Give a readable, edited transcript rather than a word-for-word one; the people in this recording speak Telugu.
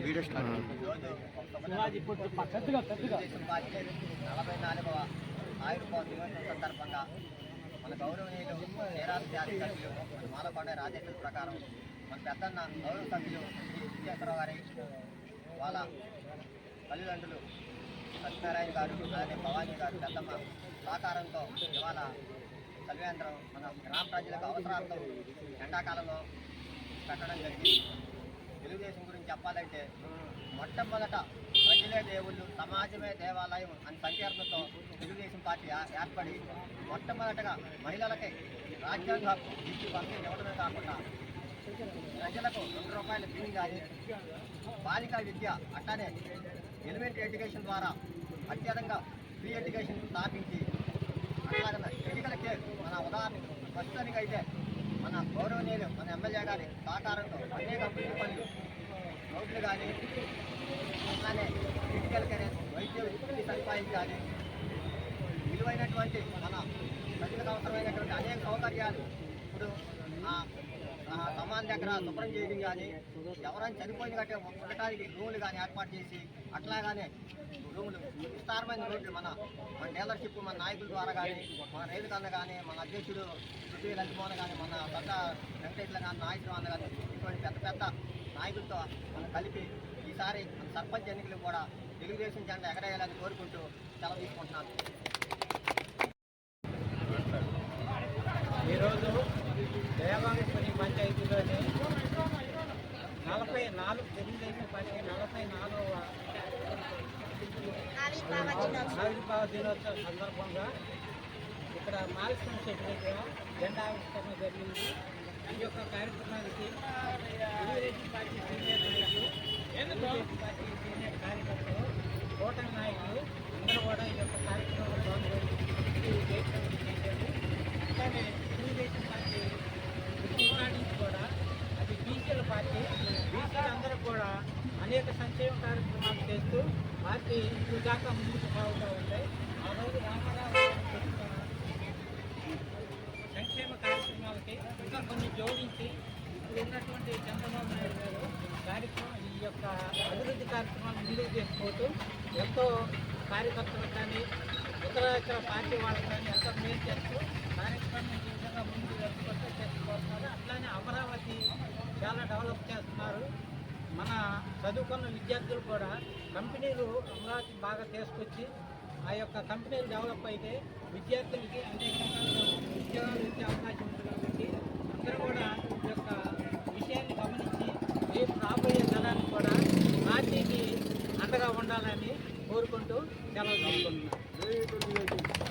Video start. తెలుగుదేశం పార్టీ 44వ ఆవిర్భావ దినోత్సవం సందర్భంగా మన గౌరవనీయులు చేరాల జాతి సభ్యులు మన మాలకొండ రాజేశ్వర ప్రకారం మన పెద్దన్న గౌరవ సభ్యులు విజయేశ్వరరావు గారి వాళ్ళ తల్లిదండ్రులు సత్యనారాయణ గారు అలాగే భవానీ గారు పెద్దమ్మ సహకారంతో ఇవాళ చలివేంద్రం మన గ్రామ ప్రజలకు అవసరాలతో ఎండాకాలంలో పెట్టడం జరిగింది. తెలుగుదేశం గురించి చెప్పాలంటే మొట్టమొదట ప్రజలే దేవుళ్ళు సమాజమే దేవాలయం అని సంకీర్ణతో తెలుగుదేశం పార్టీ ఏర్పడి మొట్టమొదటగా మహిళలకి రాజ్యాంగ హక్కు ఇచ్చి పంపిణీ ఇవ్వడమే కాకుండా ప్రజలకు ₹2 బిల్లు కానీ బాలికా విద్య అట్లానే ఎలిమెంటరీ ఎడ్యుకేషన్ ద్వారా అత్యధికంగా ఫ్రీ ఎడ్యుకేషన్ స్థాపించి అట్లాగే మెడికల్ కేర్ మన ఉదాహరణ ప్రస్తుతానికి అయితే మన గౌరవనీయులు మన ఎమ్మెల్యే గారి సహకారంతో అనేక అభివృద్ధి పనులు రోడ్లు కానీ అలానే మెడికల్ కేర్ వైద్య సదుపాయం కానీ విలువైనటువంటి మన ప్రజలకు అవసరమైనటువంటి అనేక సౌకర్యాలు ఇప్పుడు సమాన దగ్గర శుభ్రం చేయడం కానీ ఎవరైనా చనిపోయిన గట్టే ఉండటానికి రూములు కానీ ఏర్పాటు చేసి అట్లాగానే రూములు విస్తారమైన రోడ్లు మన డీలర్షిప్ మన నాయకుల ద్వారా కానీ మన రైతుకన్న కానీ మన అధ్యక్షుడు పృథ్వీ లక్ష్మోహన్ కానీ మన పెద్ద వెంకటేశ్వర కానీ నాయకులు అన్న కానీ ఇటువంటి పెద్ద పెద్ద నాయకులతో మనం కలిపి ఈసారి మన సర్పంచ్ ఎన్నికలు కూడా తెలుగుదేశం జెండా ఎగరేయాలని కోరుకుంటూ సెలవు తీసుకుంటున్నాను. ఈరోజు దేవాంగపల్లి పంచాయతీలోని 44 తెలుగుదేశం పార్టీ 44వ ఆవిర్భావ దినోత్సవం సందర్భంగా ఇక్కడ మాల్స్టన్ సెట్ దగ్గర జెండా ఆవిష్కరణ జరిగింది. ఈ యొక్క కార్యక్రమానికి తెలుగుదేశం పార్టీ సీనియర్ నాయకులు తెలుగుదేశం పార్టీ సీనియర్ కార్యకర్తలు కూటమి నాయకులు అందరూ కూడా ఈ యొక్క కార్యక్రమంలో పాల్గొని చేశారు. అలానే తెలుగుదేశం పార్టీ నుంచి కూడా అది బీసీల పార్టీ బీసీలందరూ కూడా అనేక సంక్షేమ కార్యక్రమాలు చేస్తూ పార్టీ ఇప్పుడు దాకా ముందుకు సాగుతూ ఉంటాయి. ఆ రోజు రామారావు సంక్షేమ కార్యక్రమాలకి ఇంకా కొన్ని జోడించి ఇప్పుడు ఉన్నటువంటి చంద్రబాబు నాయుడు గారు కార్యక్రమం ఈ యొక్క అభివృద్ధి కార్యక్రమాలు ముందుకు చేసుకుంటూ ఎంతో కార్యకర్తలకు కానీ ఇతర పార్టీ వాళ్ళకి కానీ ఎంతో మేలు చేస్తూ కార్యక్రమం ఈ విధంగా ముందుకు జరుపుకుంటూ చేసుకోతున్నారు. అట్లానే అమరావతి చాలా డెవలప్ చేస్తున్నారు. మన చదువుకున్న విద్యార్థులు కూడా కంపెనీలు అమరావతి బాగా తీసుకొచ్చి ఆ యొక్క కంపెనీలు డెవలప్ అయితే విద్యార్థులకి అనేక ఉద్యోగాలు ఇచ్చే అవకాశం ఉంది. కాబట్టి అందరూ కూడా ఈ యొక్క విషయాన్ని గమనించి రేపు రాబోయే తరానికి కూడా పార్టీకి అండగా ఉండాలని కోరుకుంటూ సెలవు తీసుకుంటున్నాను.